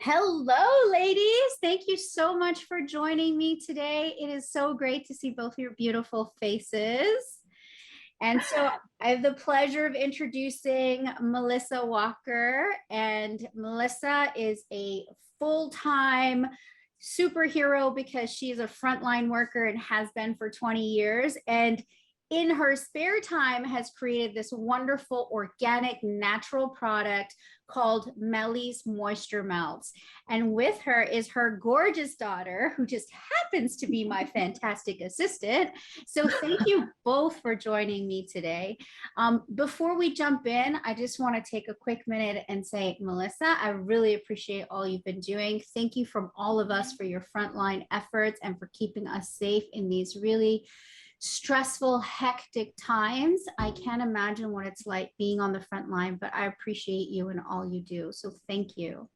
Hello, ladies. Thank you so much for joining me today. It is so great to see both your beautiful faces. And so I have the pleasure of introducing Melissa Walker. And Melissa is a full-time superhero because she is a frontline worker and has been for 20 years. And in her spare time has created this wonderful organic natural product called Melly's Moisture Melts. And with her is her gorgeous daughter, who just happens to be my fantastic assistant. So thank you both for joining me today. Before we jump in, I just want to take a quick minute and say, Melissa, I really appreciate all you've been doing. Thank you from all of us for your frontline efforts and for keeping us safe in these really stressful, hectic times. I can't imagine what it's like being on the front line, but I appreciate you and all you do. So thank you.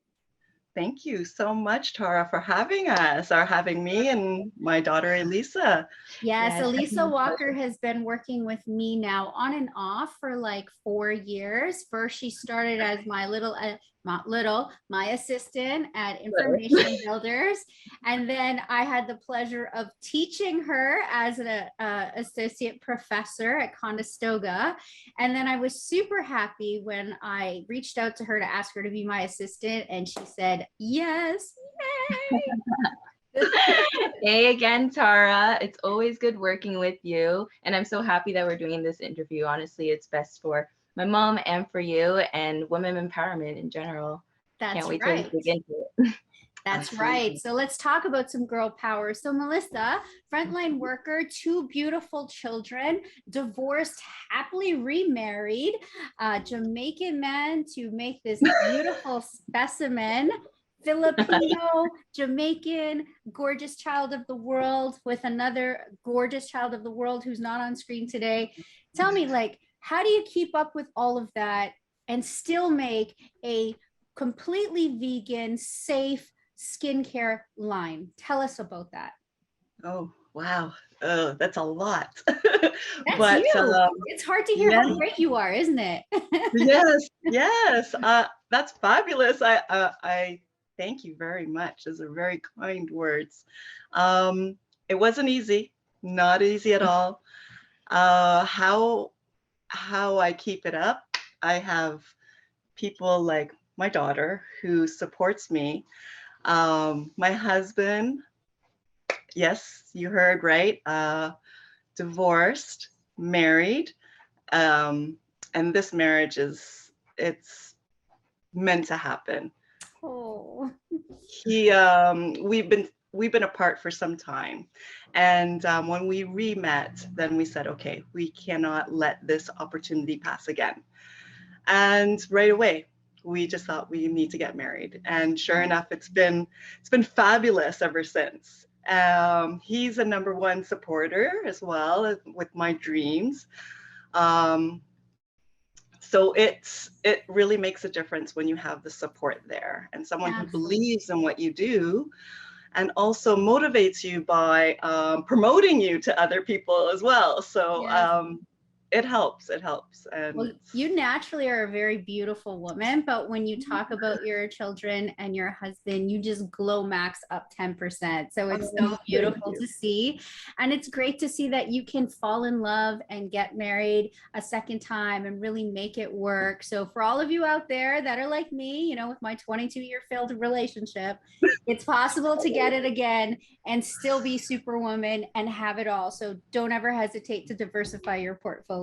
Thank you so much, Tara, for having us, or having me and my daughter, Elisa. Yes, It's Elisa definitely a Walker pleasure. has been working with me now on and off for like 4 years. First, she started as my my assistant at Information Builders. And then I had the pleasure of teaching her as an associate professor at Conestoga. And then I was super happy when I reached out to her to ask her to be my assistant. And she said, yes, yay. Hey again, Tara. It's always good working with you. And I'm so happy that we're doing this interview. Honestly, it's best for my mom and for you and women empowerment in general. Can't wait to dig into it. That's right. So let's talk about some girl power. So Melissa, frontline worker, 2 beautiful children, divorced, happily remarried, Jamaican man to make this beautiful specimen. Filipino, Jamaican, gorgeous child of the world with another gorgeous child of the world who's not on screen today. Tell me, like, how do you keep up with all of that and still make a completely vegan, safe skincare line? Tell us about that. Oh, wow. Oh, that's a lot. That's But you. It's hard to hear yeah, how great you are, isn't it? yes. That's fabulous. I thank you very much. Those are very kind words. It wasn't easy, not easy at all. How I keep it up, I have people like my daughter who supports me. My husband, yes, you heard right, divorced, married, and this marriage it's meant to happen. Oh, He, we've been apart for some time, and when we re-met, then we said, okay, we cannot let this opportunity pass again. And right away, we just thought we need to get married. And sure enough, it's been fabulous ever since. He's a #1 supporter as well with my dreams. Um, so it really makes a difference when you have the support there and someone who absolutely. believes in what you do and also motivates you by promoting you to other people as well. So Yes. it helps. It helps, Well, and you naturally are a very beautiful woman, but when you talk about your children and your husband, you just glow max up 10%. So it's so thank beautiful you. to see. And it's great to see that you can fall in love and get married a second time and really make it work. So for all of you out there that are like me, with my 22-year failed relationship, it's possible to get it again and still be superwoman and have it all. So don't ever hesitate to diversify your portfolio.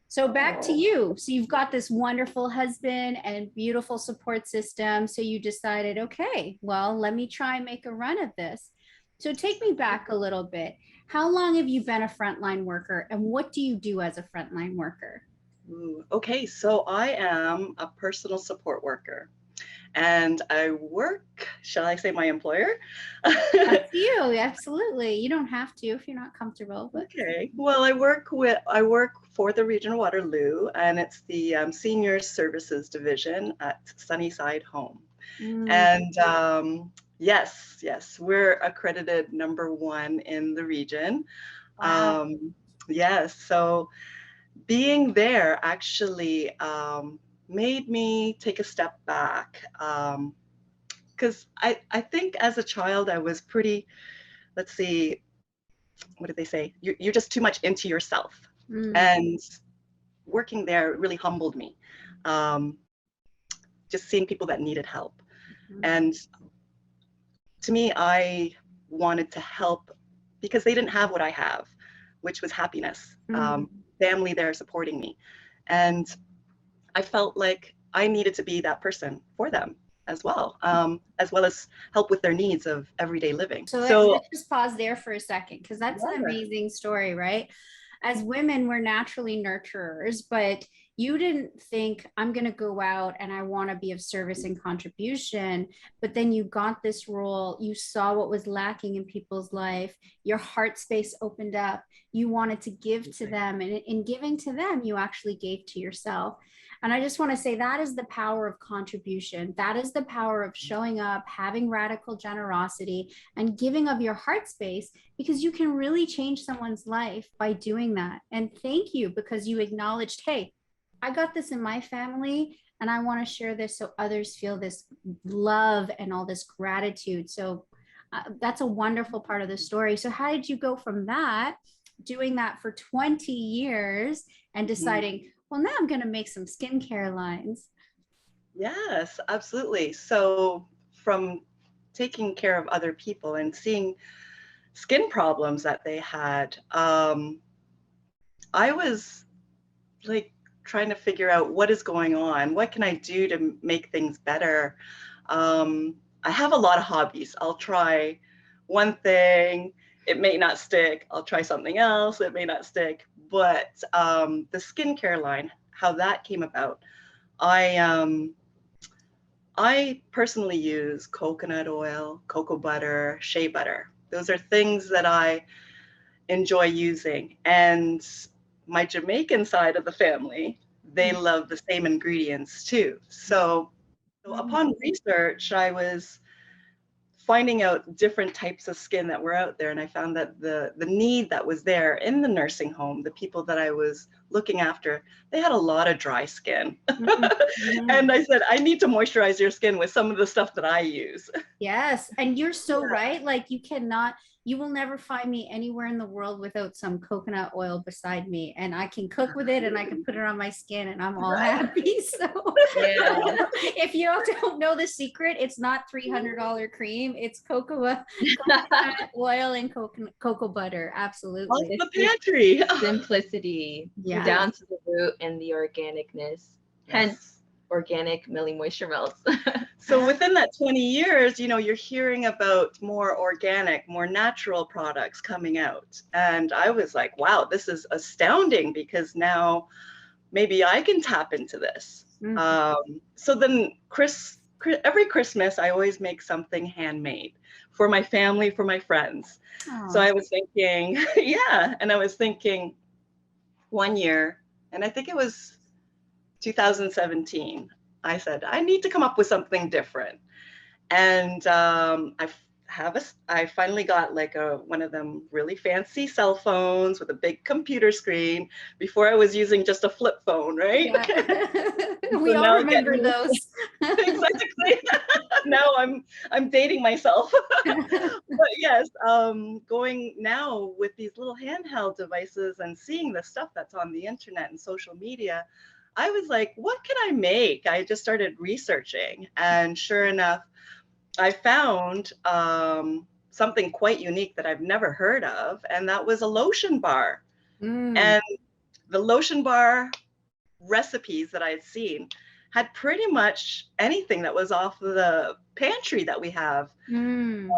So back to you. So you've got this wonderful husband and beautiful support system. So you decided, okay, well, let me try and make a run at this. So take me back a little bit. How long have you been a frontline worker and what do you do as a frontline worker? Ooh, okay, so I am a personal support worker and I work, shall I say my employer? Up to you. Absolutely. You don't have to if you're not comfortable, but Okay. Well, I work for the Region of Waterloo, and it's the Senior Services Division at Sunnyside Home. mm, And yes, we're accredited #1 in the region. wow. Um, yes, so being there actually made me take a step back. because I think as a child I was pretty, let's see, what did they say? You're just too much into yourself. Mm. And working there really humbled me. Um, just seeing people that needed help. Mhm. And to me, I wanted to help because they didn't have what I have, which was happiness, Mm. family there supporting me. And I felt like I needed to be that person for them as well as help with their needs of everyday living. So So, let's just pause there for a second, because that's an yeah. amazing story, right? As women, we're naturally nurturers, but you didn't think, I'm going to go out and I want to be of service and contribution. But then you got this role, you saw what was lacking in people's life, your heart space opened up, you wanted to give to them. And in giving to them, you actually gave to yourself. And I just want to say that is the power of contribution. That is the power of showing up, having radical generosity, and giving of your heart space, because you can really change someone's life by doing that. And thank you, because you acknowledged, hey, I got this in my family and I want to share this so others feel this love and all this gratitude. So that's a wonderful part of the story. So how did you go from that, doing that for 20 years, and deciding, well, now I'm going to make some skincare lines? Yes, absolutely. So, from taking care of other people and seeing skin problems that they had, I was like trying to figure out what is going on. What can I do to make things better? I have a lot of hobbies. I'll try one thing, it may not stick. I'll try something else, it may not stick. But the skincare line, how that came about, I I personally use coconut oil, cocoa butter, shea butter. Those are things that I enjoy using. And my Jamaican side of the family, they love the same ingredients too. So upon research, I was finding out different types of skin that were out there, and I found that the need that was there in the nursing home, the people that I was looking after, they had a lot of dry skin. Mhm. And I said, I need to moisturize your skin with some of the stuff that I use. Yes. And you're so right. Like, you cannot, you will never find me anywhere in the world without some coconut oil beside me. And I can cook with it and I can put it on my skin and I'm all Right. happy. So Yeah. if you don't know the secret, it's not $300 cream, it's coconut oil and cocoa butter. Off Absolutely. the pantry. Simplicity Yeah. down to the root and the organicness. Hence, Yes. organic Melly Moisture Melts. So within that 20 years, you're hearing about more organic, more natural products coming out. And I was like, wow, this is astounding because now maybe I can tap into this. Mhm. So then every Christmas, I always make something handmade for my family, for my friends. So Oh. I was thinking, yeah. And I was thinking one year, and I think it was 2017, I said, I need to come up with something different. And I finally got like one of them really fancy cell phones with a big computer screen. Before I was using just a flip phone, right? Yeah. So We all now remember getting those. exactly. Now I'm dating myself. But yes, going now with these little handheld devices and seeing the stuff that's on the internet and social media, I was like, what can I make? I just started researching, and sure enough, I found something quite unique that I've never heard of, and that was a lotion bar. Mm. And the lotion bar recipes that I had seen had pretty much anything that was off the pantry that we have. Mm.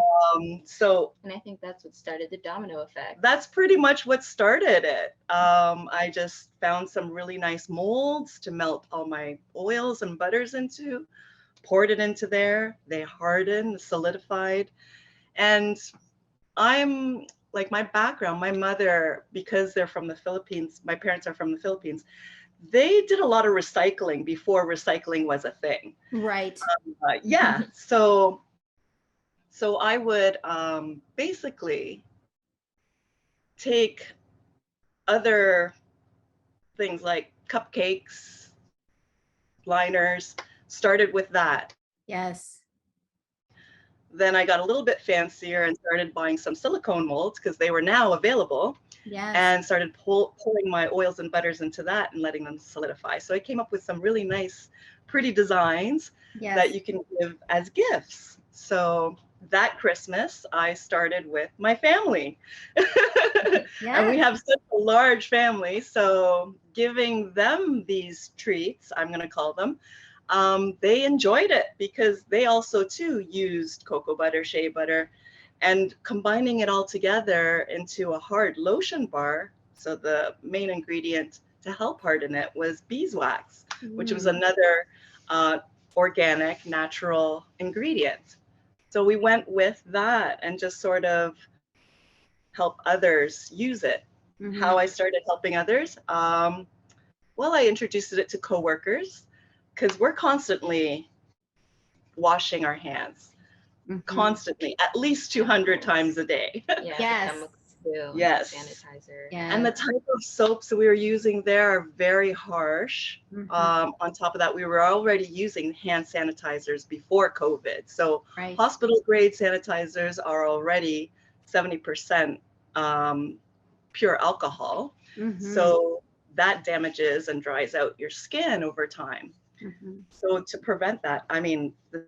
So And I think that's what started the domino effect. that's pretty much what started it. I just found some really nice molds to melt all my oils and butters into, poured it into there. They hardened, solidified. And I'm like, my background, my mother, because they're from the Philippines, my parents are from the Philippines, they did a lot of recycling before recycling was a thing. Right. Yeah. So I would basically take other things like cupcakes, liners, started with that. Yes. Then I got a little bit fancier and started buying some silicone molds because they were now available, Yes. and started pouring my oils and butters into that and letting them solidify. So I came up with some really nice, pretty designs Yes. that you can give as gifts. So that Christmas, I started with my family. And we Yes. have such a large family. So giving them these treats, I'm going to call them, they enjoyed it because they also too used cocoa butter, shea butter, and combining it all together into a hard lotion bar. So the main ingredient to help harden it was beeswax, which was Mm. another uh, organic, natural ingredient. So we went with that and just sort of help others use it. How Mhm. I started helping others? Well, I introduced it to coworkers because we're constantly washing our hands, Mhm. constantly, at least 200 times a day. Yeah, the Yes. chemicals too, hand Yes. sanitizer. And Yes. the type of soaps that we were using there are very harsh. Mhm. On top of that, we were already using hand sanitizers before COVID. So Right. hospital grade sanitizers are already 70% um, pure alcohol. Mhm. So that damages and dries out your skin over time. Mhm. So to prevent that, I mean, the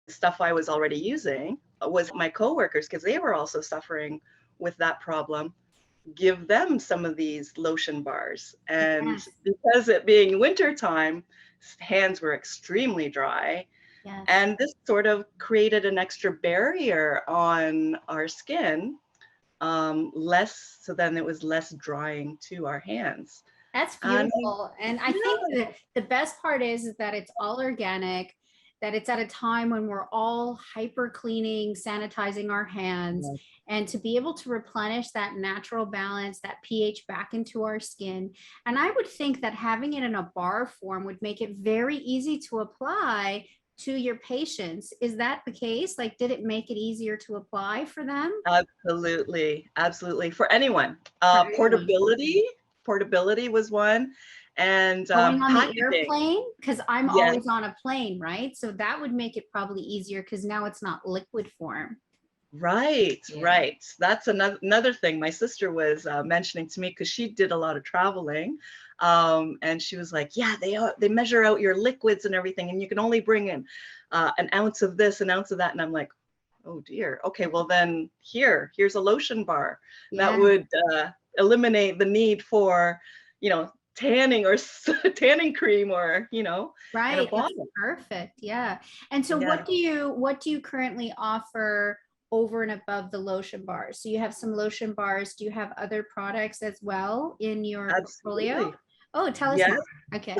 stuff I was already using was my coworkers because they were also suffering with that problem. Give them some of these lotion bars. And Yes. because it being winter time, hands were extremely dry. Yes. And this sort of created an extra barrier on our skin, less, so then it was less drying to our hands. That's And beautiful. And I think yeah, that the best part is that it's all organic, that it's at a time when we're all hyper cleaning, sanitizing our hands, and to be able to replenish that natural balance, that pH back into our skin. And I would think that having it in a bar form would make it very easy to apply to your patients. Is that the case? Like, did it make it easier to apply for them? absolutely, absolutely. For anyone. For anyone? Portability was one. And Going on the packaging. airplane, because I'm Yes. always on a plane, right? So that would make it probably easier because now it's not liquid form. Right, Yeah. right. That's another thing my sister was mentioning to me because she did a lot of traveling, and she was like, "Yeah, they measure out your liquids and everything, and you can only bring in an ounce of this, an ounce of that." And I'm like, "Oh dear. Okay, well then here's a lotion bar that Yeah, would eliminate the need for, tanning or tanning cream or in a right. That's bottle." perfect. Yeah. And so Yeah. what do you currently offer over and above the lotion bars? So you have some lotion bars. Do you have other products as well in your portfolio? Absolutely. Oh, tell us Yes. more. Okay.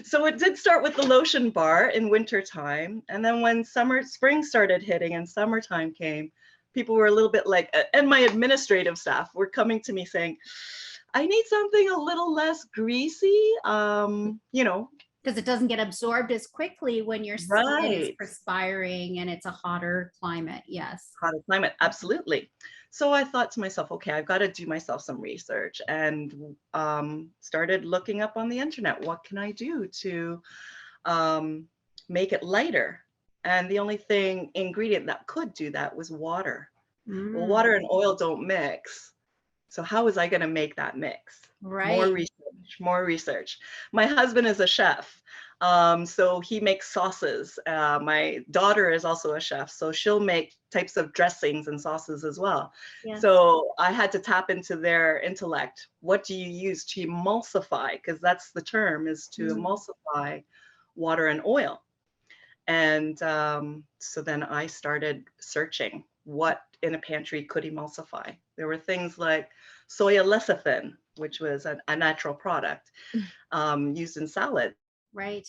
So it did start with the lotion bar in winter time, and then when spring started hitting and summertime came, people were a little bit like, and my administrative staff were coming to me saying, I need something a little less greasy. Because it doesn't get absorbed as quickly when your skin is Right. perspiring and it's a hotter climate. Yes. Hotter climate, absolutely. So I thought to myself, okay, I've got to do myself some research, and started looking up on the internet. What can I do to um, make it lighter? And the only ingredient that could do that was water. Well, Mm, water and oil don't mix. So how was I going to make that mix? More right. research, more research. My husband is a chef. So he makes sauces. My daughter is also a chef, so she'll make types of dressings and sauces as well. Yes. So I had to tap into their intellect. What do you use to emulsify? Because that's the term, is to Mm, emulsify water and oil. And so then I started searching what in a pantry could emulsify. There were things like soya lecithin, which was a natural product used in salad. right.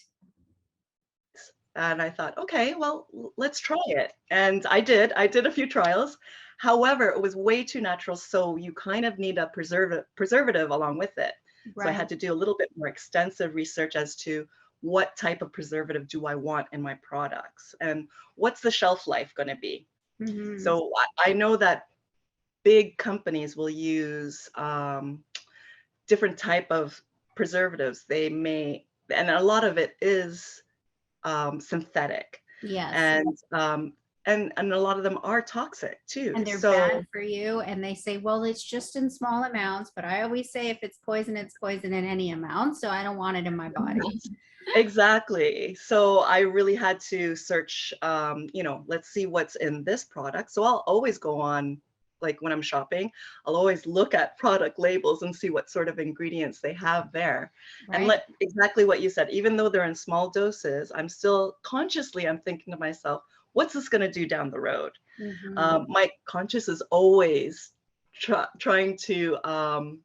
And I thought, okay, well, let's try it. And I did. I did a few trials. However, it was way too natural. So you kind of need a preservative along with it. So I Right. had to do a little bit more extensive research as to what type of preservative do I want in my products and what's the shelf life going to be. Mhm. So I know that big companies will use different type of preservatives. They may, and a lot of it is synthetic, Yes. and and a lot of them are toxic too. And they're So bad for you. And they say, well, it's just in small amounts. But I always say if it's poison in any amount. So I don't want it in my body. exactly. So I really had to search, let's see what's in this product. So I'll always go on, like when I'm shopping, I'll always look at product labels and see what sort of ingredients they have there. And Right. exactly what you said, even though they're in small doses, I'm thinking to myself, what's this going to do down the road? Mhm. My conscious is always trying to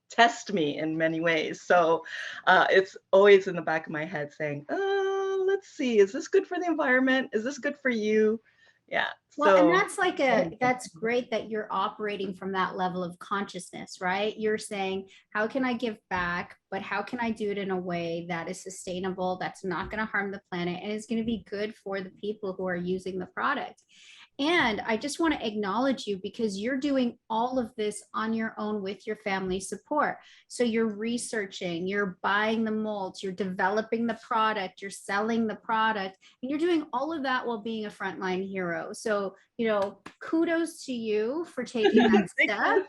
test me in many ways. So it's always in the back of my head saying, let's see, is this good for the environment? Is this good for you? Yeah. Well, and So that's great that you're operating from that level of consciousness, right? You're saying, how can I give back, but how can I do it in a way that is sustainable, that's not going to harm the planet, and is going to be good for the people who are using the product. And I just want to acknowledge you because you're doing all of this on your own with your family support. So you're researching, you're buying the molds, you're developing the product, you're selling the product, and you're doing all of that while being a frontline hero. So, kudos to you for taking that step.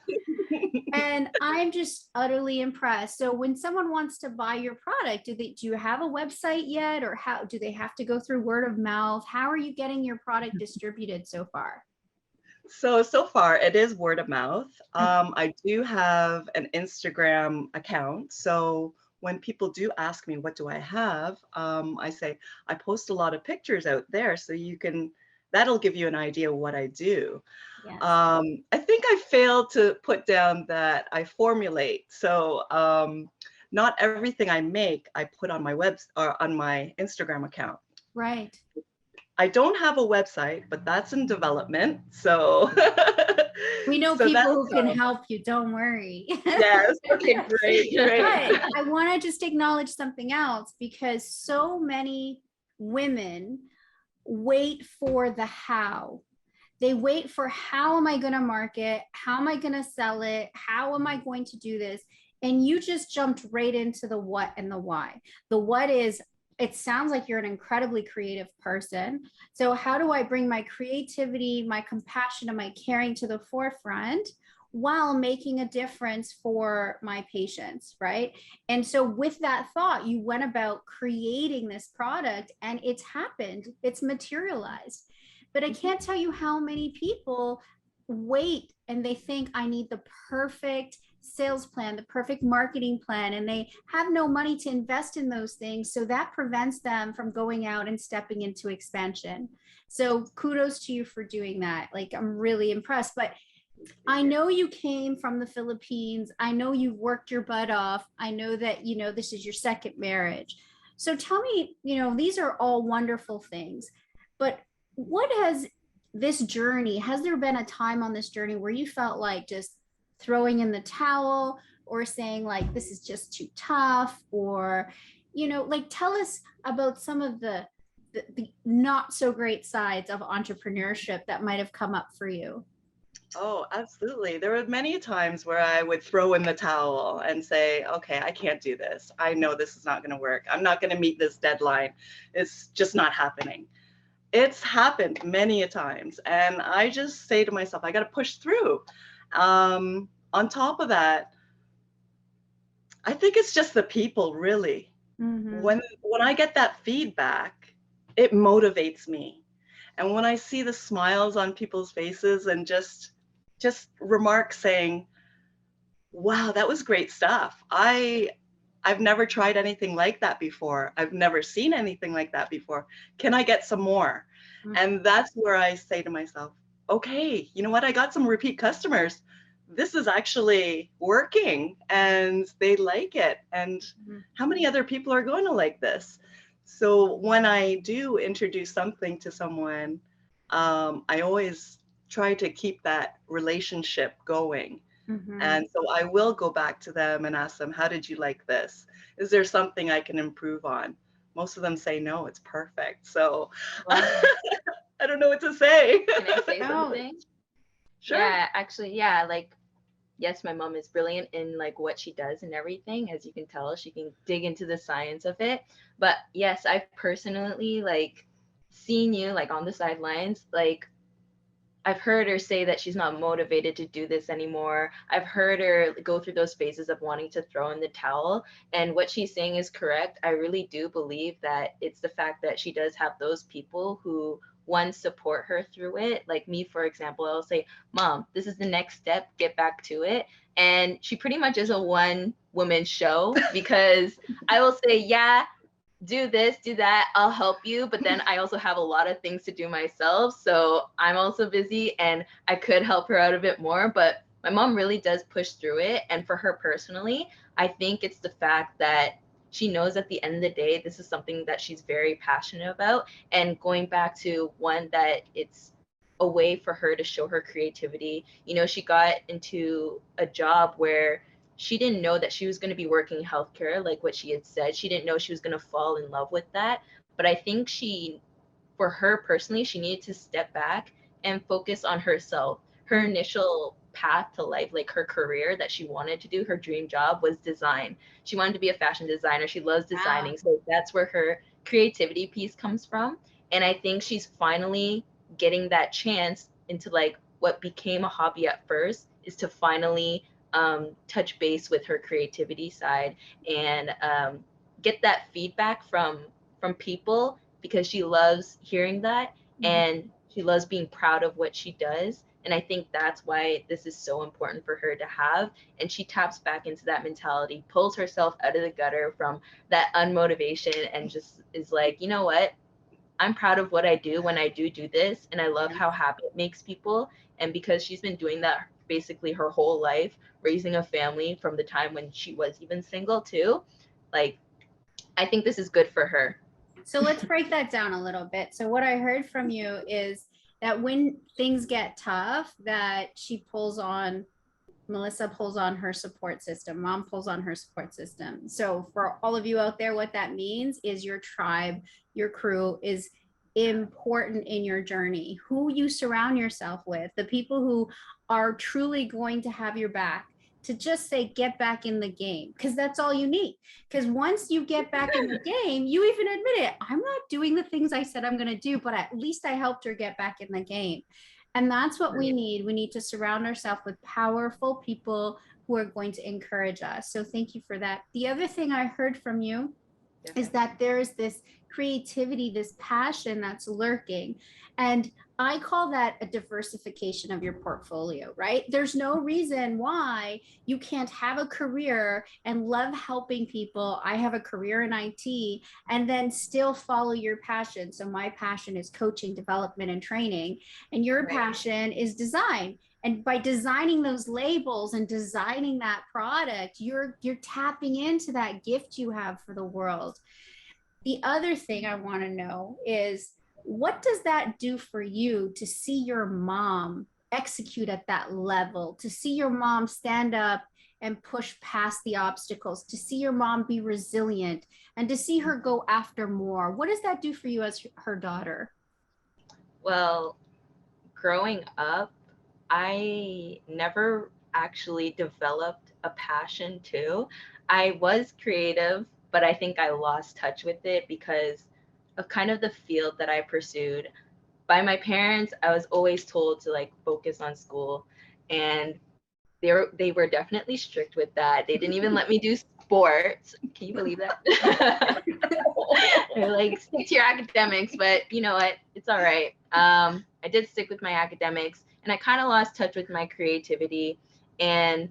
And I'm just utterly impressed. So when someone wants to buy your product, do you have a website yet, or how do they have to go through word of mouth? How are you getting your product distributed so far? so far it is word of mouth. I do have an Instagram account. So when people do ask me, what do I have? I say, I post a lot of pictures out there. So that'll give you an idea of what I do. Yes. I think I failed to put down that I formulate. So not everything I make, I put on my or on my Instagram account. Right. I don't have a website, but that's in development. So We know so people that's who can help you. Don't worry. yes. Okay, great, great. But I want to just acknowledge something else because so many women wait for the how. They wait for how am I going to market? How am I going to sell it? How am I going to do this? And you just jumped right into the what and the why. The what is, it sounds like you're an incredibly creative person. So how do I bring my creativity, my compassion, and my caring to the forefront while making a difference for my patients, right? And so with that thought, you went about creating this product and it's happened, it's materialized. But I can't tell you how many people wait and they think I need the perfect sales plan, the perfect marketing plan, and they have no money to invest in those things. So that prevents them from going out and stepping into expansion. So kudos to you for doing that. Like, I'm really impressed. But I know you came from the Philippines. I know you've worked your butt off. I know that, this is your second marriage. So tell me, these are all wonderful things, but what has has there been a time on this journey where you felt like just throwing in the towel or saying like, this is just too tough, or, like tell us about some of the not so great sides of entrepreneurship that might have come up for you? Oh, absolutely. There were many times where I would throw in the towel and say, okay, I can't do this. I know this is not going to work. I'm not going to meet this deadline. It's just not happening. It's happened many a times. And I just say to myself, I got to push through. On top of that, I think it's just the people, really. Mm-hmm. When I get that feedback, it motivates me. And when I see the smiles on people's faces and just remarks saying, wow, that was great stuff. I've never tried anything like that before. I've never seen anything like that before. Can I get some more? Mm-hmm. And that's where I say to myself, okay, you know what? I got some repeat customers. This is actually working and they like it. And how many other people are going to like this? So when I do introduce something to someone, I always try to keep that relationship going. Mm-hmm. And so I will go back to them and ask them, how did you like this? Is there something I can improve on? Most of them say, no, it's perfect. So Wow. I don't know what to say. Can I say No. something? Sure. Yeah, actually, yeah, like yes, my mom is brilliant in like what she does and everything. As you can tell, she can dig into the science of it. But yes, I've personally like seen you like on the sidelines, like I've heard her say that she's not motivated to do this anymore. I've heard her go through those phases of wanting to throw in the towel. And what she's saying is correct. I really do believe that it's the fact that she does have those people who, one, support her through it. Like me, for example, I'll say, Mom, this is the next step, get back to it. And she pretty much is a one woman show because I will say, yeah, do this, do that, I'll help you. But then I also have a lot of things to do myself. So I'm also busy and I could help her out a bit more. But my mom really does push through it. And for her personally, I think it's the fact that she knows at the end of the day, this is something that she's very passionate about. And going back to one, that it's a way for her to show her creativity. You know, she got into a job where she didn't know that she was going to be working in healthcare, like what she had said. She didn't know she was going to fall in love with that. But I think for her personally, she needed to step back and focus on herself. Her initial path to life, like her career that she wanted to do, her dream job was design. She wanted to be a fashion designer. She loves designing. So that's where her creativity piece comes from. And I think she's finally getting that chance into like what became a hobby at first, is to finally touch base with her creativity side and get that feedback from people, because she loves hearing that and she loves being proud of what she does. And I think that's why this is so important for her to have. And she taps back into that mentality, pulls herself out of the gutter from that unmotivation, and just is like, you know what? I'm proud of what I do when I do this. And I love how happy it makes people. And because she's been doing that basically her whole life, raising a family from the time when she was even single too, like, I think this is good for her. So let's break that down a little bit. So what I heard from you is that when things get tough, that Melissa pulls on her support system, mom pulls on her support system. So for all of you out there, what that means is your tribe, your crew is important in your journey. Who you surround yourself with, the people who are truly going to have your back, to just say, get back in the game, because that's all you need. Because once you get back in the game, you even admit it. I'm not doing the things I said I'm going to do, but at least I helped her get back in the game. And that's what we need. We need to surround ourselves with powerful people who are going to encourage us. So thank you for that. The other thing I heard from you is that there is this creativity, this passion that's lurking. And I call that a diversification of your portfolio, right? There's no reason why you can't have a career and love helping people. I have a career in IT and then still follow your passion. So my passion is coaching, development, and training, and your passion is design. And by designing those labels and designing that product, you're tapping into that gift you have for the world. The other thing I want to know is, what does that do for you to see your mom execute at that level, to see your mom stand up and push past the obstacles, to see your mom be resilient, and to see her go after more? What does that do for you as her daughter? Well, growing up, I never actually developed a passion too. I was creative, but I think I lost touch with it because of kind of the field that I pursued. By my parents, I was always told to like focus on school, and they were definitely strict with that. They didn't even let me do sports. Can you believe that? They're like, stick to your academics, but you know what? It's all right. I did stick with my academics, and I kind of lost touch with my creativity. And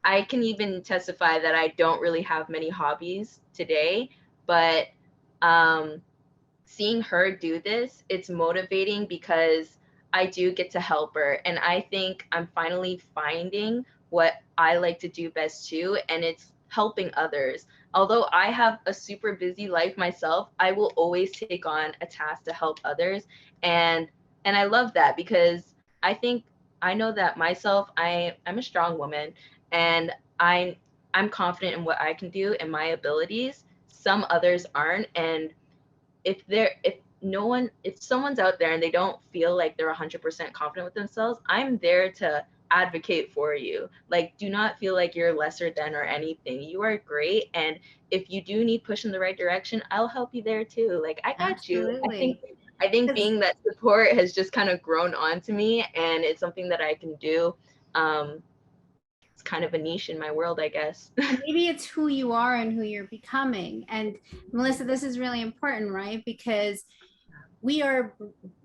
I can even testify that I don't really have many hobbies today, but seeing her do this, it's motivating because I do get to help her. And I think I'm finally finding what I like to do best too, and it's helping others. Although I have a super busy life myself, I will always take on a task to help others. And I love that because I know that myself, I'm a strong woman, and I'm confident in what I can do and my abilities. Some others aren't. And if someone's out there and they don't feel like they're 100% confident with themselves, I'm there to advocate for you. Like, do not feel like you're lesser than or anything. You are great. And if you do need push in the right direction, I'll help you there too. Like, I got you. Absolutely. I think 'Cause being that support has just kind of grown onto me, and it's something that I can do. It's kind of a niche in my world, I guess. and maybe it's who you are and who you're becoming. And Melissa, this is really important, right? Because we are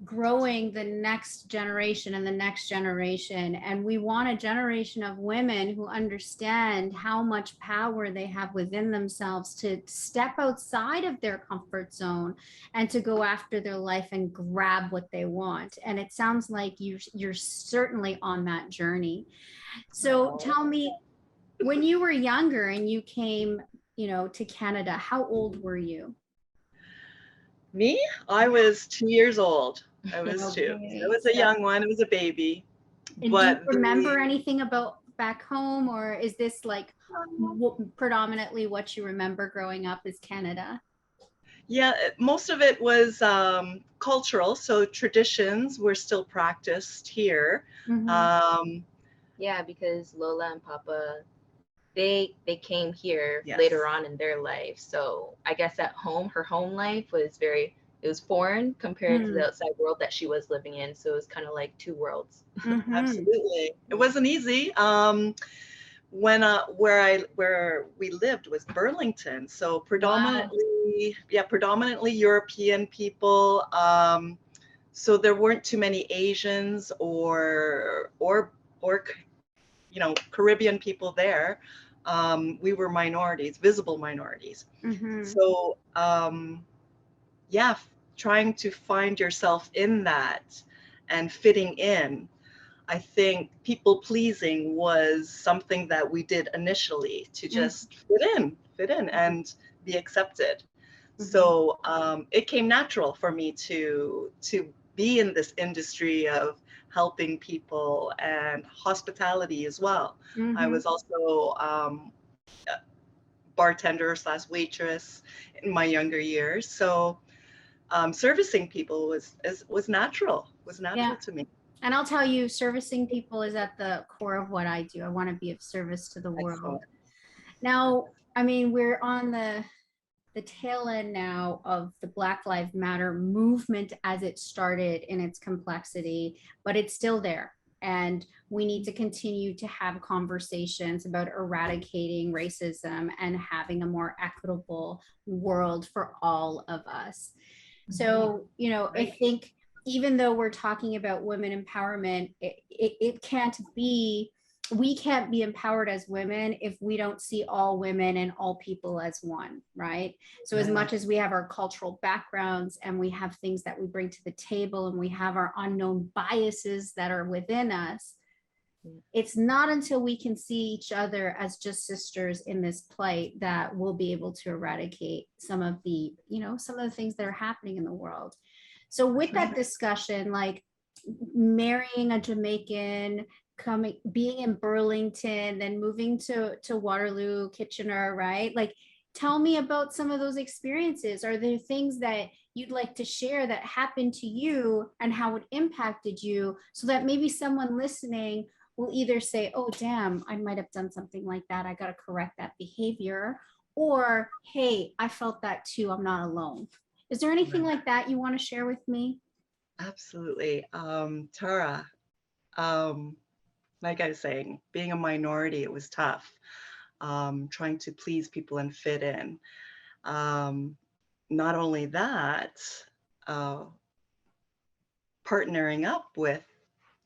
growing the next generation and the next generation, and we want a generation of women who understand how much power they have within themselves to step outside of their comfort zone and to go after their life and grab what they want. And it sounds like you're certainly on that journey. So tell me, when you were younger and you came, to Canada, how old were you? Me? I was 2 years old. I was two. So I Okay. was a young one. I was a baby. And do you But remember anything about back home, or is this like predominantly what you remember growing up is Canada? yeah, most of it was cultural. So traditions were still practiced here. Mhm. Um, Yeah, because Lola and Papa, they came here yes. later on in their life. So I guess at home, her home life was it was foreign compared to Mm. the outside world that she was living in. So it was kind of like two worlds. Mhm. Absolutely. It wasn't easy. Where we lived was Burlington, so Wow. predominantly European people. So there weren't too many Asians or Caribbean people there. We were minorities, visible minorities. Mhm. So yeah, trying to find yourself in that and fitting in. I think people pleasing was something that we did initially to Mhm. just fit in and be accepted. Mhm. So it came natural for me to be in this industry of helping people and hospitality as well. I Mhm. was also a bartender slash waitress in my younger years. So servicing people was Yeah. natural to me. And I'll tell you, servicing people is at the core of what I do. I want to be of service to the world. Excellent. Now, I mean, we're on the tail end now of the Black Lives Matter movement as it started in its complexity, but it's still there. And we need to continue to have conversations about eradicating racism and having a more equitable world for all of us. So, I Right. think even though we're talking about women empowerment, it can't be, we can't be empowered as women if we don't see all women and all people as one, right? So as much as we have our cultural backgrounds and we have things that we bring to the table and we have our unknown biases that are within us, it's not until we can see each other as just sisters in this plight that we'll be able to eradicate some of the things that are happening in the world. So with That's that right. discussion, like marrying a Jamaican, coming being in Burlington, then moving to Waterloo, Kitchener, right? Like tell me about some of those experiences. Are there things that you'd like to share that happened to you and how it impacted you so that maybe someone listening will either say, oh, damn, I might have done something like that. I got to correct that behavior. Or, hey, I felt that too. I'm not alone. Is there anything Right. like that you want to share with me? Absolutely. Tara, um, like I was saying, being a minority, it was tough. Trying to please people and fit in. Um, Not only that, uh, partnering up with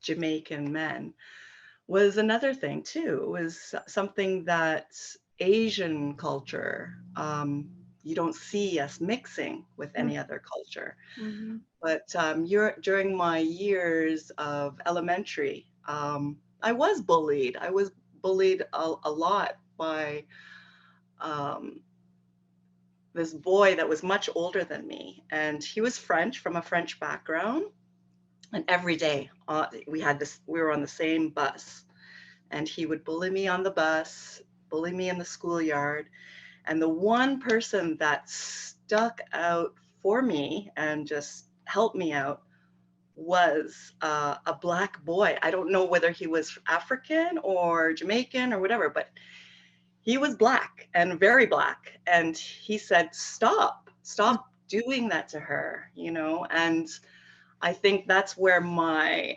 Jamaican men was another thing too. It was something that Asian culture, you don't see us mixing with any other culture. Mm-hmm. But during my years of elementary, I was bullied. I was bullied a lot by um, this boy that was much older than me. And he was French, from a French background. And every day we were on the same bus. And he would bully me on the bus, bully me in the schoolyard. And the one person that stuck out for me and just helped me out was a Black boy. I don't know whether he was African or Jamaican or whatever, but he was Black and very Black. And he said, stop doing that to her, you know? And I think that's where my,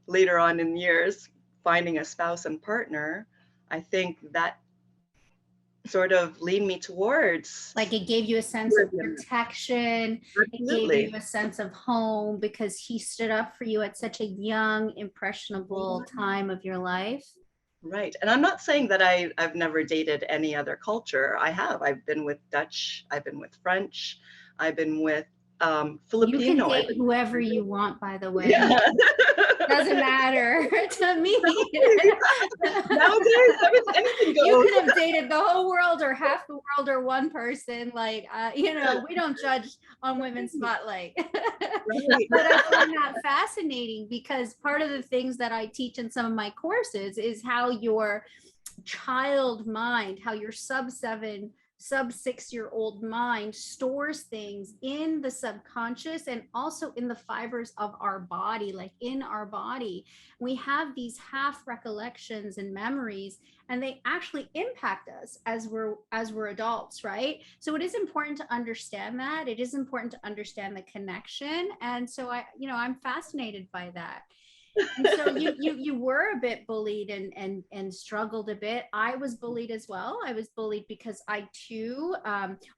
later on in years, finding a spouse and partner, I think that sort of lead me towards. Like it gave you a sense of protection. It gave you a sense of home because he stood up for you at such a young, impressionable time of your life. Right. And I'm not saying that I've never dated any other culture. I have. I've been with Dutch. I've been with French. I've been with Filipino. You can date whoever you want, by the way. Yeah. Doesn't matter to me. Nowadays, anything goes. You could have dated the whole world or half the world or one person. Like, you know, we don't judge on Women's Spotlight. Right. But I find that fascinating because part of the things that I teach in some of my courses is how your child mind, how your sub-7, sub-6-year-old mind stores things in the subconscious and also in the fibers of our body, like in our body. We have these half recollections and memories, and they actually impact us as we're adults, right? So it is important to understand that. It is important to understand the connection. And so I'm fascinated by that. And so you were a bit bullied and struggled a bit. I was bullied as well. I was bullied because I too,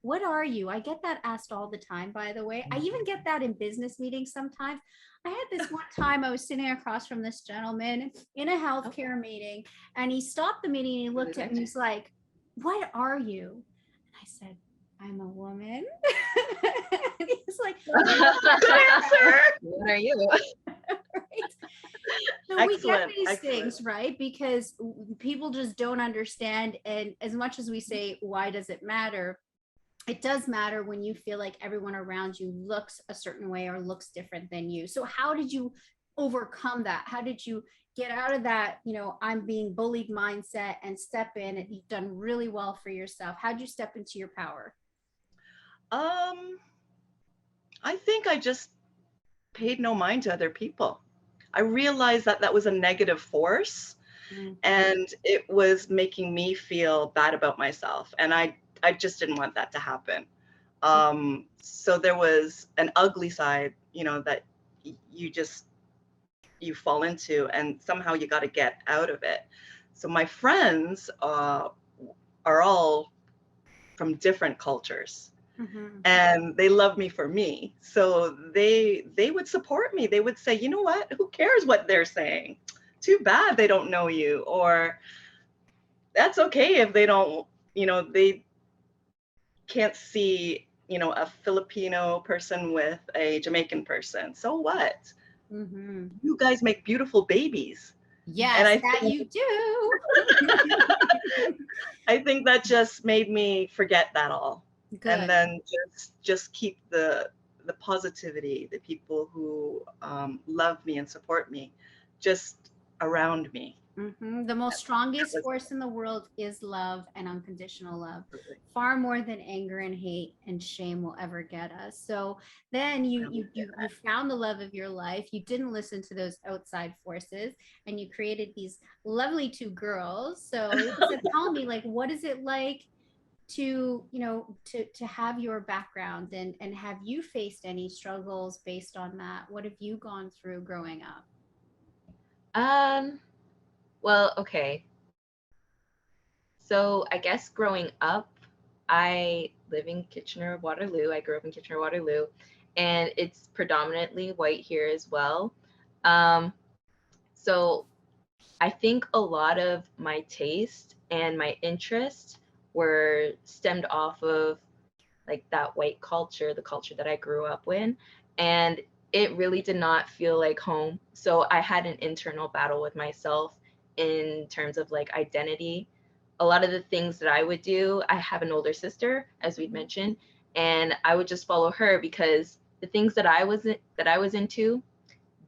what are you? I get that asked all the time, by the way. I even get that in business meetings sometimes. I had this one time I was sitting across from this gentleman in a healthcare meeting, and he stopped the meeting and he looked at me and he's like, "What are you?" And I said, "I'm a woman." And he's like, "Good answer. What are you?" Right? So we get these things, right? Because people just don't understand. And as much as we say, why does it matter? It does matter when you feel like everyone around you looks a certain way or looks different than you. So how did you overcome that? How did you get out of that, I'm being bullied mindset and step in? And you've done really well for yourself. How did you step into your power? I think I just paid no mind to other people. I realized that was a negative force, and it was making me feel bad about myself. And I just didn't want that to happen. So there was an ugly side, that you fall into, and somehow you got to get out of it. So my friends are all from different cultures. And they love me for me. So they would support me. They would say, you know what, who cares what they're saying? Too bad they don't know you. Or that's okay if they don't, they can't see, a Filipino person with a Jamaican person. So what? You guys make beautiful babies. Yes, and you do. I think that just made me forget that all. Good. And then just keep the positivity, the people who love me and support me, just around me. The most strongest force in the world is love and unconditional love, far more than anger and hate and shame will ever get us. So then you found the love of your life. You didn't listen to those outside forces, and you created these lovely 2 girls. So tell me, like, what is it like to have your background, and have you faced any struggles based on that? What have you gone through growing up? Well, okay. So I guess growing up, I live in Kitchener-Waterloo. I grew up in Kitchener-Waterloo, and it's predominantly white here as well. So I think a lot of my taste and my interest were stemmed off of like that white culture, the culture that I grew up in, and it really did not feel like home. So I had an internal battle with myself in terms of like identity. A lot of the things that I would do, I have an older sister, as we'd mentioned, and I would just follow her because the things that I was into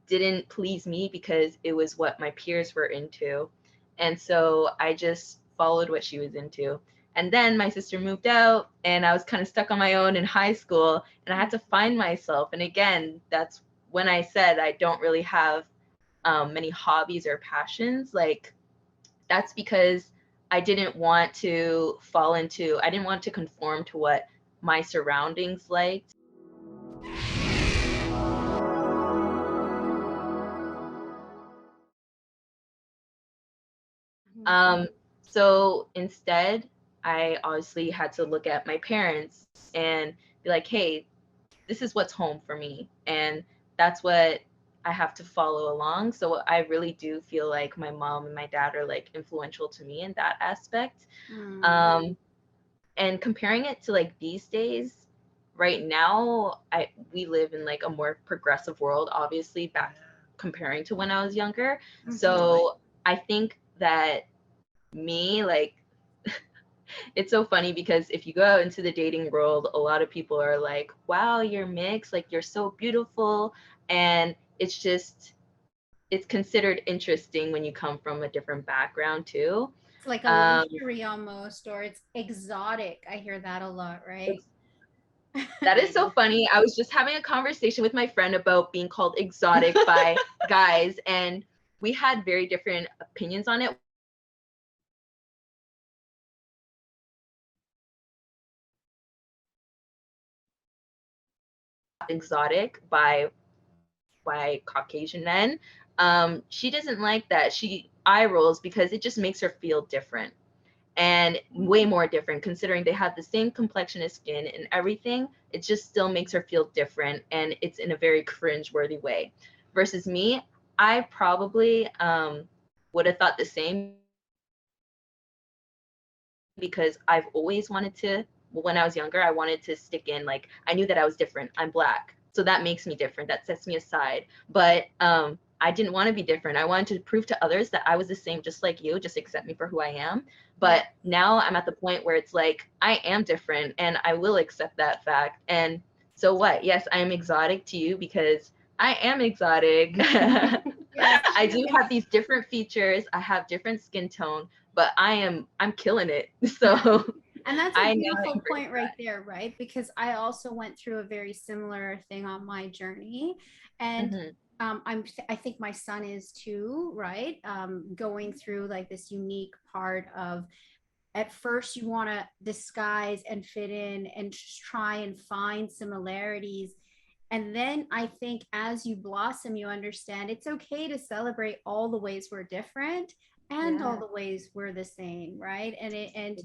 didn't please me because it was what my peers were into. And so I just followed what she was into. And then my sister moved out, and I was kind of stuck on my own in high school, and I had to find myself. And again, that's when I said I don't really have many hobbies or passions, like that's because I didn't want to I didn't want to conform to what my surroundings liked. So instead, I obviously had to look at my parents and be like, hey, this is what's home for me. And that's what I have to follow along. So I really do feel like my mom and my dad are like influential to me in that aspect. And comparing it to like these days, right now, we live in like a more progressive world, obviously, back comparing to when I was younger. So I think that me, like, it's so funny because if you go out into the dating world, a lot of people are like, wow, you're mixed, like you're so beautiful. And it's considered interesting when you come from a different background too. It's like a luxury almost, or it's exotic. I hear that a lot, right? That is so funny. I was just having a conversation with my friend about being called exotic by guys, and we had very different opinions on it. Exotic by Caucasian men. She doesn't like that. She eye rolls because it just makes her feel different and way more different considering they have the same complexion of skin and everything. It just still makes her feel different and it's in a very cringe-worthy way. Versus me, I probably would have thought the same because I've always wanted to, when I was younger, I wanted to stick in, like, I knew that I was different. I'm Black. So that makes me different. That sets me aside. But I didn't want to be different. I wanted to prove to others that I was the same, just like you, just accept me for who I am. But now I'm at the point where it's like, I am different and I will accept that fact. And so what? Yes, I am exotic to you because I am exotic. I do have these different features. I have different skin tone, but I'm killing it. So and that's a beautiful point right there, right? Because I also went through a very similar thing on my journey, and I think my son is too, right? Going through like this unique part of, at first you want to disguise and fit in and try and find similarities. And then I think as you blossom, you understand it's okay to celebrate all the ways we're different and all the ways we're the same, right? And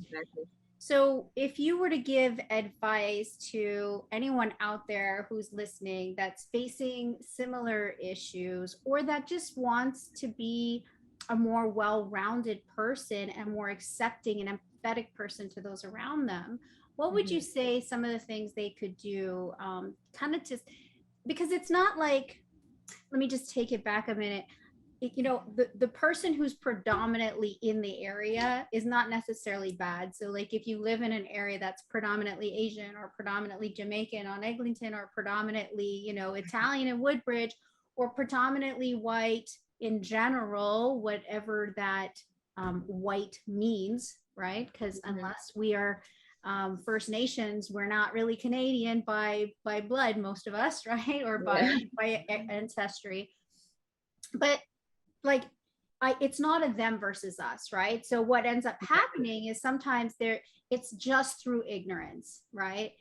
so if you were to give advice to anyone out there who's listening that's facing similar issues or that just wants to be a more well-rounded person and more accepting and empathetic person to those around them, what would you say some of the things they could do, kind of just because it's not like, let me just take it back a minute. You know, the person who's predominantly in the area is not necessarily bad. So like if you live in an area that's predominantly Asian or predominantly Jamaican on Eglinton or predominantly, you know, Italian in Woodbridge or predominantly white in general, whatever that white means, right? Because unless we are First Nations, we're not really Canadian by blood, most of us, right? Or by ancestry. But like it's not a them versus us, right? So what ends up happening is sometimes it's just through ignorance, right?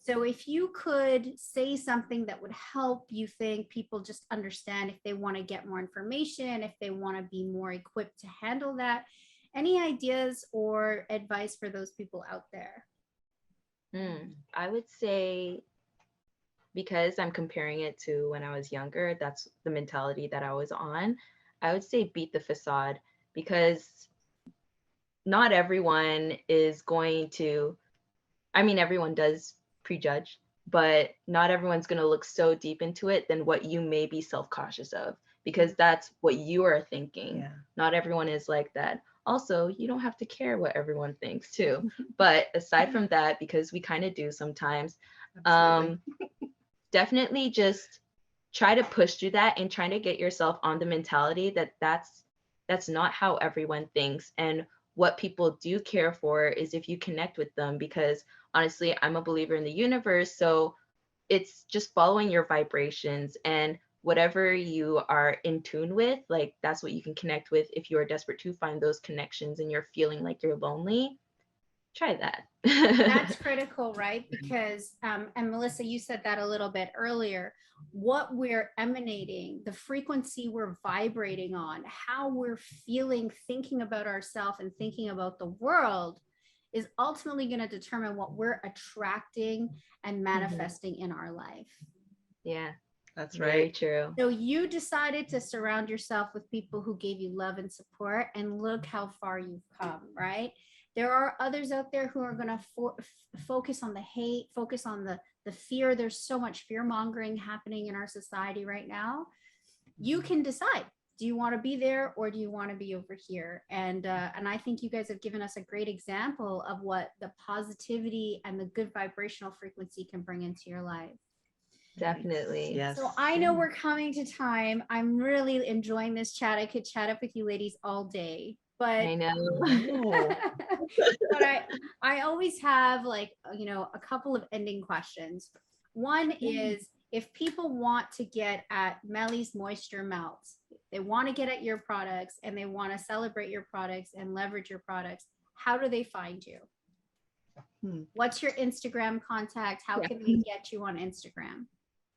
So if you could say something that would help you think people just understand if they want to get more information, if they want to be more equipped to handle that, any ideas or advice for those people out there? I would say, because I'm comparing it to when I was younger, that's the mentality that I was on. I would say beat the facade because not everyone is going to, I mean, everyone does prejudge, but not everyone's going to look so deep into it than what you may be self-cautious of because that's what you are thinking. Not everyone is like that. Also, you don't have to care what everyone thinks too. But aside from that, because we kind of do sometimes, definitely just try to push through that and try to get yourself on the mentality that that's not how everyone thinks. And what people do care for is if you connect with them, because honestly, I'm a believer in the universe. So it's just following your vibrations. And whatever you are in tune with, like that's what you can connect with. If you are desperate to find those connections and you're feeling like you're lonely, try that. That's critical, right? Because, and Melissa, you said that a little bit earlier, what we're emanating, the frequency we're vibrating on, how we're feeling, thinking about ourselves and thinking about the world is ultimately going to determine what we're attracting and manifesting in our life. Yeah, That's very right. true. So you decided to surround yourself with people who gave you love and support, and look how far you've come, right? There are others out there who are going to focus on the hate, focus on the fear. There's so much fear mongering happening in our society right now. You can decide, do you want to be there or do you want to be over here? And I think you guys have given us a great example of what the positivity and the good vibrational frequency can bring into your life. Definitely. Yes. So I know we're coming to time. I'm really enjoying this chat. I could chat up with you ladies all day, but I know. but I always have, like, you know, a couple of ending questions. One is, if people want to get at Melly's Moisture Melts, they want to get at your products and they want to celebrate your products and leverage your products, how do they find you? What's your Instagram contact? How can they get you on Instagram?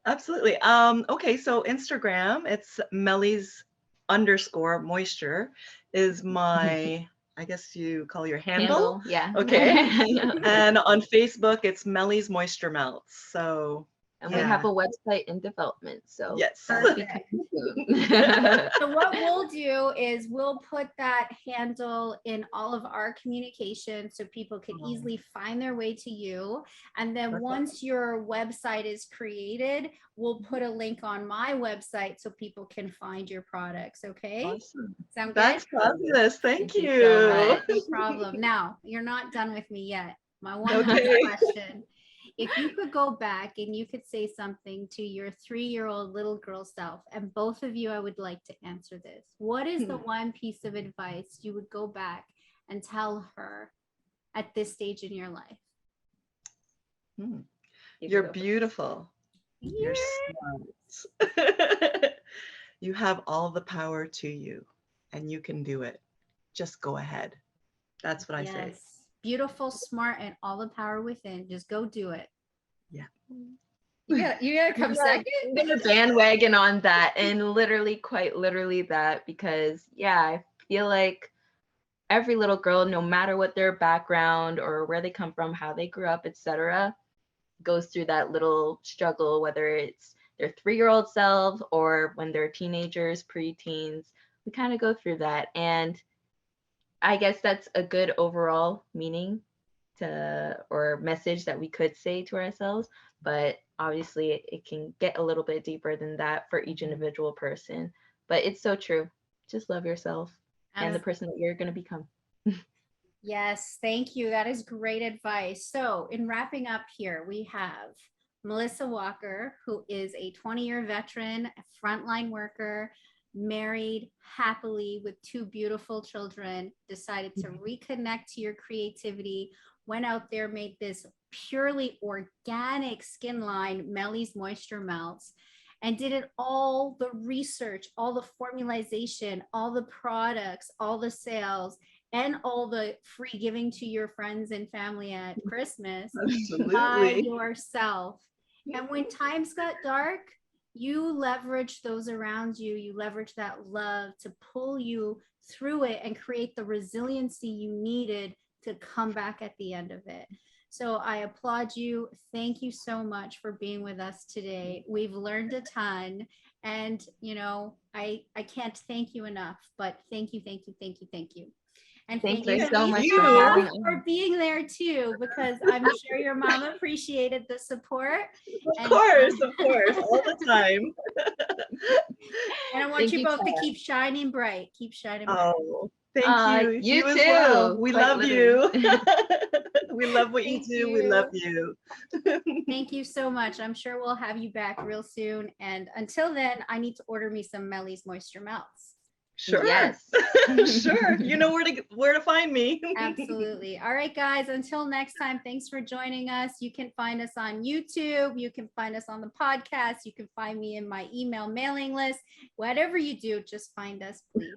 Absolutely. Okay, so Instagram, it's Melly's _moisture is my, I guess you call your handle. Yeah. Okay. And on Facebook, it's Melly's Moisture Melts. So and we have a website in development. So yes. Perfect. So what we'll do is we'll put that handle in all of our communication so people can easily find their way to you. And then once your website is created, we'll put a link on my website so people can find your products. Okay. Awesome. Sound good? That's fabulous. Thank you. So much. No problem. Now, you're not done with me yet. My one last question. If you could go back and you could say something to your 3-year-old little girl self, and both of you, I would like to answer this. What is the one piece of advice you would go back and tell her at this stage in your life? You're beautiful. You're smart. You have all the power to you and you can do it. Just go ahead. That's what I say. Beautiful, smart, and all the power within. Just go do it. Yeah. You gotta come second. I'm gonna bandwagon on that, and literally, quite literally that, because I feel like every little girl, no matter what their background or where they come from, how they grew up, etc., goes through that little struggle, whether it's their 3-year-old self or when they're teenagers, preteens. We kind of go through that, and I guess that's a good overall meaning or message that we could say to ourselves, but obviously it can get a little bit deeper than that for each individual person. But it's so true. Just love yourself and the person that you're going to become. Yes, thank you. That is great advice. So in wrapping up here, we have Melissa Walker, who is a 20-year veteran, a frontline worker, married happily with 2 beautiful children, decided to reconnect to your creativity, went out there, made this purely organic skin line, Melly's Moisture Melts, and did it all the research, all the formulation, all the products, all the sales, and all the free giving to your friends and family at Christmas by yourself. And when times got dark, you leverage those around you. You leverage that love to pull you through it and create the resiliency you needed to come back at the end of it. So I applaud you. Thank you so much for being with us today. We've learned a ton, and you know, I can't thank you enough, but thank you. And thank you so much for being there too, because I'm sure your mom appreciated the support. Of course, all the time. And I want you both to keep shining bright. Keep shining bright. Oh, thank you. You as too. well. We Quite love you. We love what you do. We love you. Thank you so much. I'm sure we'll have you back real soon. And until then, I need to order me some Melly's Moisture Melts. Sure. Yes. Sure. You know where to find me. Absolutely. All right, guys, until next time, thanks for joining us. You can find us on YouTube. You can find us on the podcast. You can find me in my email mailing list. Whatever you do, just find us, please.